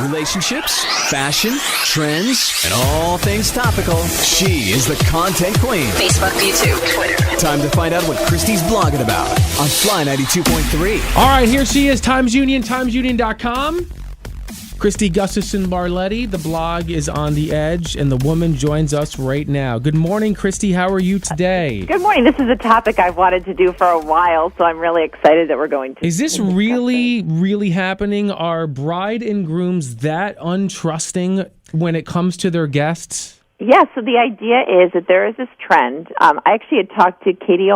relationships, fashion, trends, and all things topical. She is the content queen. Facebook, YouTube, Twitter. Time to find out what Kristi's blogging about on Fly 92.3. All right, here she is, Times Union, timesunion.com. Kristi Gustafson Barlette. The blog is on the edge, and the woman joins us right now. Good morning, Kristi. How are you today? Good morning. This is a topic I've wanted to do for a while, so I'm really excited that we're going to. Is this really happening? Are bride and grooms that untrusting when it comes to their guests? Yeah, so the idea is that there is this trend. I actually had talked to Katie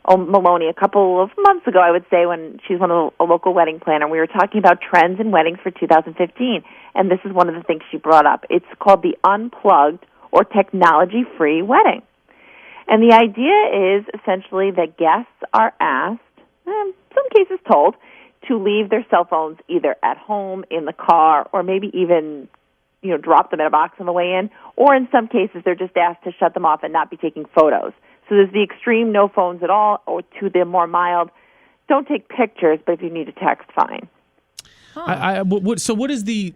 Maloney a couple of months ago, I would say, when she's a local wedding planner. We were talking about trends in weddings for 2015, and this is one of the things she brought up. It's called the unplugged or technology-free wedding. And the idea is essentially that guests are asked, in some cases told, to leave their cell phones either at home, in the car, or maybe even drop them in a box on the way in, or in some cases they're just asked to shut them off and not be taking photos. So there's the extreme no phones at all, or to the more mild, don't take pictures, but if you need to text, fine. So what is the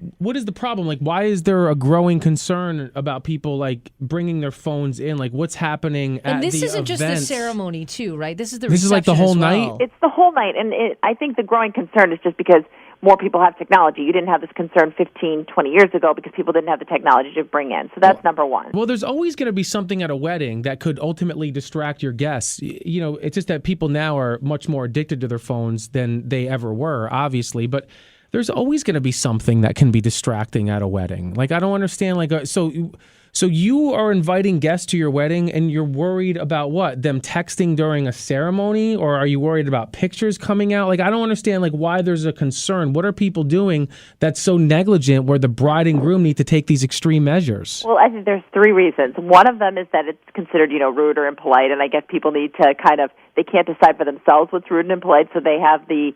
problem? Like, why is there a growing concern about people like bringing their phones in? Like, what's happening at the event? And this isn't just the ceremony, too, right? This is the This is like the whole night? It's the whole night, and I think the growing concern is just because more people have technology. You didn't have this concern 15, 20 years ago because people didn't have the technology to bring in. So that's number one. Well, there's always going to be something at a wedding that could ultimately distract your guests. It's just that people now are much more addicted to their phones than they ever were, obviously. But there's always going to be something that can be distracting at a wedding. Like, I don't understand. So you are inviting guests to your wedding, and you're worried about what? Them texting during a ceremony, or are you worried about pictures coming out? Like, I don't understand why there's a concern. What are people doing that's so negligent where the bride and groom need to take these extreme measures? Well, I think there's three reasons. One of them is that it's considered, rude or impolite, and I guess people need to they can't decide for themselves what's rude and impolite, so they have the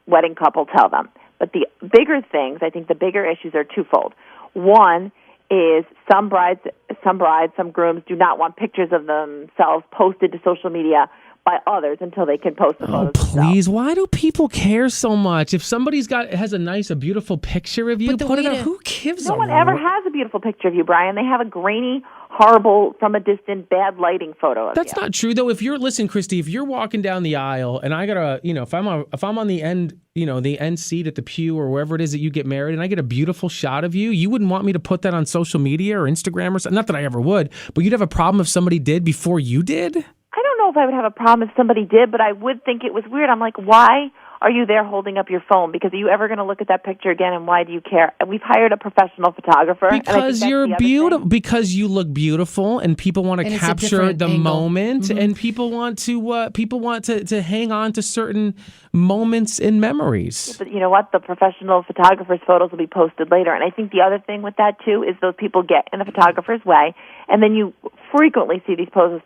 wedding couple tell them. But the bigger things, I think the bigger issues are twofold. One is some grooms do not want pictures of themselves posted to social media by others until they can post the photos themselves. Please, why do people care so much? If somebody's has a beautiful picture of you, put it up. Who gives No one ever has a beautiful picture of you, Brian. They have a grainy, horrible, from a distance, bad lighting photo of you. That's not true, though. Listen, Kristi, if you're walking down the aisle and I got if I'm on the end, the end seat at the pew or wherever it is that you get married, and I get a beautiful shot of you, you wouldn't want me to put that on social media or Instagram or something. Not that I ever would, but you'd have a problem if somebody did before you did? I don't know if I would have a problem if somebody did, but I would think it was weird. I'm like, why are you there holding up your phone? Because are you ever going to look at that picture again, and why do you care? And we've hired a professional photographer. Because you're beautiful. Because you look beautiful, and people want to capture the moment, mm-hmm. and people want to hang on to certain moments and memories. But you know what? The professional photographer's photos will be posted later, and I think the other thing with that too is those people get in the photographer's way, and then you frequently see these photos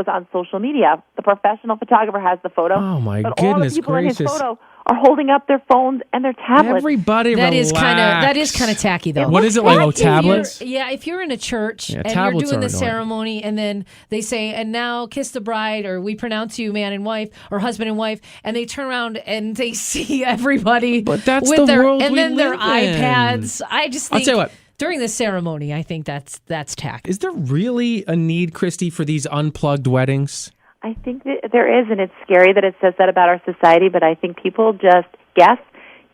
on social media. The professional photographer has the photo. Oh my but goodness all the people gracious! In his photo are holding up their phones and their tablets. Everybody relax. That is kind of tacky, though. What is it like? Oh, tablets? If you're in a church and you're doing the annoying. Ceremony, and then they say, "And now kiss the bride," or "We pronounce you man and wife," or husband and wife, and they turn around and they see everybody. But that's with the world and we then their live iPads. in. I just think. I'll tell you what. During the ceremony, I think that's tacky. Is there really a need, Kristi, for these unplugged weddings? I think that there is, and it's scary that it says that about our society, but I think guests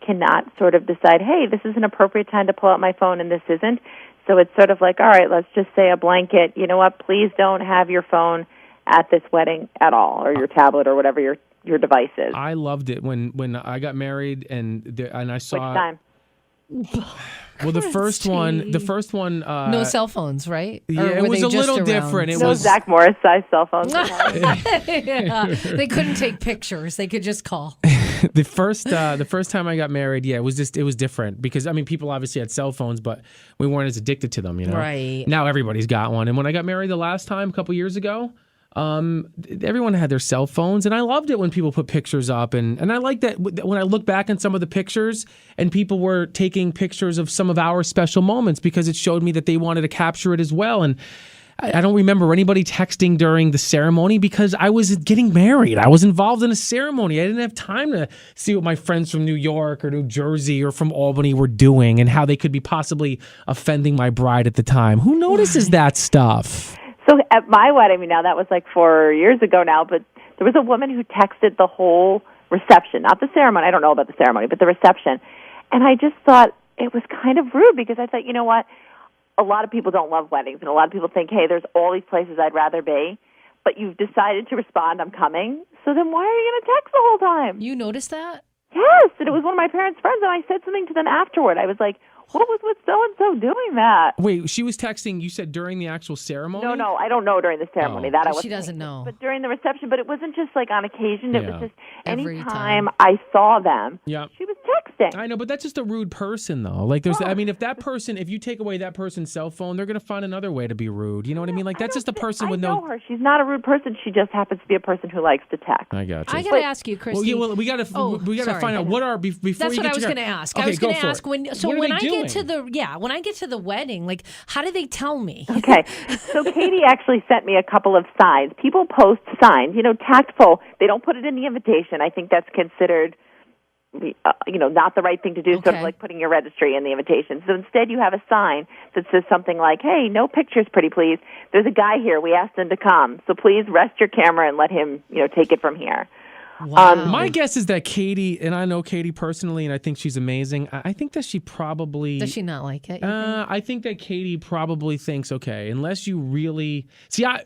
cannot sort of decide, hey, this is an appropriate time to pull out my phone and this isn't. So it's sort of like, all right, let's just say a blanket, you know what, please don't have your phone at this wedding at all, or your tablet or whatever your device is. I loved it when I got married and I saw... Which time? Well, the first one. No cell phones, right? Yeah, it was a little different. It was Zach Morris size cell phones. Yeah. They couldn't take pictures; they could just call. The first time I got married, it was different because people obviously had cell phones, but we weren't as addicted to them, Right. Now everybody's got one, and when I got married the last time, a couple years ago. Everyone had their cell phones, and I loved it when people put pictures up, and I like that when I look back on some of the pictures and people were taking pictures of some of our special moments because it showed me that they wanted to capture it as well. And I don't remember anybody texting during the ceremony because I was getting married. I was involved in a ceremony. I didn't have time to see what my friends from New York or New Jersey or from Albany were doing and how they could be possibly offending my bride at the time. Who notices that stuff? So at my wedding, I mean, now that was like 4 years ago now, but there was a woman who texted the whole reception, not the ceremony. I don't know about the ceremony, but the reception. And I just thought it was kind of rude because I thought, you know what? A lot of people don't love weddings, and a lot of people think, hey, there's all these places I'd rather be, but you've decided to respond, I'm coming, so then why are you going to text the whole time? You noticed that? Yes, and it was one of my parents' friends, and I said something to them afterward. I was like, what was with so-and-so doing that? Wait, she was texting, you said during the actual ceremony? No, I don't know during the ceremony. That I was. She doesn't know. But during the reception, but it wasn't just like on occasion. It was just Every anytime time. I saw them, Yep. she was texting. I know, but that's just a rude person, though. Like, I mean, if you take away that person's cell phone, they're going to find another way to be rude. You know what I mean? Like, that's just a person with no. I know her. She's not a rude person. She just happens to be a person who likes to text. I got you. I got to ask you, Kristi. Well, we got to sorry. find out what are before That's you what get I was to going to ask. Okay, I was going go to for ask it. when I get to the wedding, like, how do they tell me? Okay, so Katie actually sent me a couple of signs. People post signs, tactful. They don't put it in the invitation. I think that's considered, not the right thing to do, sort of like putting your registry in the invitation. So instead you have a sign that says something like, hey, no pictures, pretty please. There's a guy here. We asked him to come. So please rest your camera and let him, take it from here. Wow. My guess is that Katie, and I know Katie personally, and I think she's amazing. I think that she probably... Does she not like it? I think that Katie probably thinks, okay, unless you really... See, I'm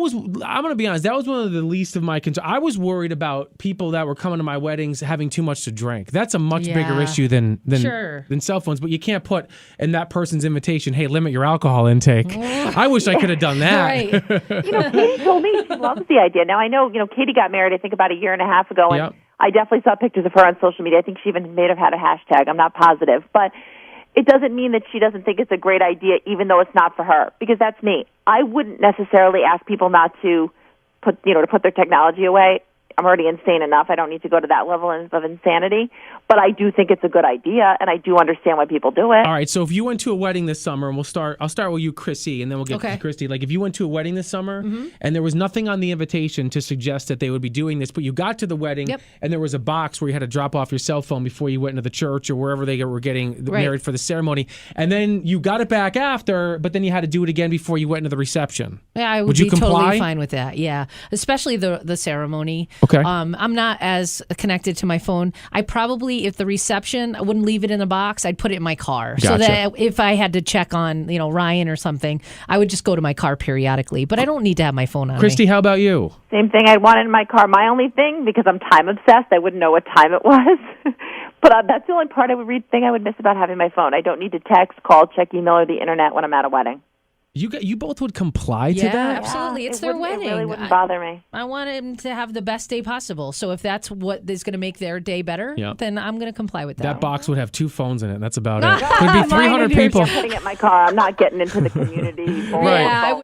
going to be honest, that was one of the least of my concerns. I was worried about people that were coming to my weddings having too much to drink. That's a much bigger issue than cell phones, but you can't put in that person's invitation, hey, limit your alcohol intake. I wish I could have done that. Right. Katie told me she loves the idea. Now, I know, Katie got married, I think, about a year and a half ago, and I definitely saw pictures of her on social media. I think she even may have had a hashtag. I'm not positive. But it doesn't mean that she doesn't think it's a great idea, even though it's not for her, because that's me. I wouldn't necessarily ask people not to put their technology away. I'm already insane enough. I don't need to go to that level of insanity. But I do think it's a good idea, and I do understand why people do it. All right, so if you went to a wedding this summer, and I'll start with you, Chrissy, and then we'll get to Kristi. Like, if you went to a wedding this summer, and there was nothing on the invitation to suggest that they would be doing this, but you got to the wedding, and there was a box where you had to drop off your cell phone before you went into the church or wherever they were getting married for the ceremony, and then you got it back after, but then you had to do it again before you went into the reception. Yeah, I would be totally fine with that. Yeah, especially the ceremony. Okay. I'm not as connected to my phone. I probably, if the reception, I wouldn't leave it in a box. I'd put it in my car. Gotcha. So that if I had to check on, Ryan or something, I would just go to my car periodically. But I don't need to have my phone on Kristi, me. how about you? Same thing. I'd want it in my car. My only thing, because I'm time obsessed, I wouldn't know what time it was. But that's the only part I would miss about having my phone. I don't need to text, call, check email, or the internet when I'm at a wedding. You both would comply to that? Absolutely. It's their wedding. It really wouldn't bother me. I want them to have the best day possible. So if that's what is going to make their day better, then I'm going to comply with that. That box would have 2 phones in it. That's about it. Could be 300 people. I'm putting it in my car. I'm not getting into the community. Right. Yeah,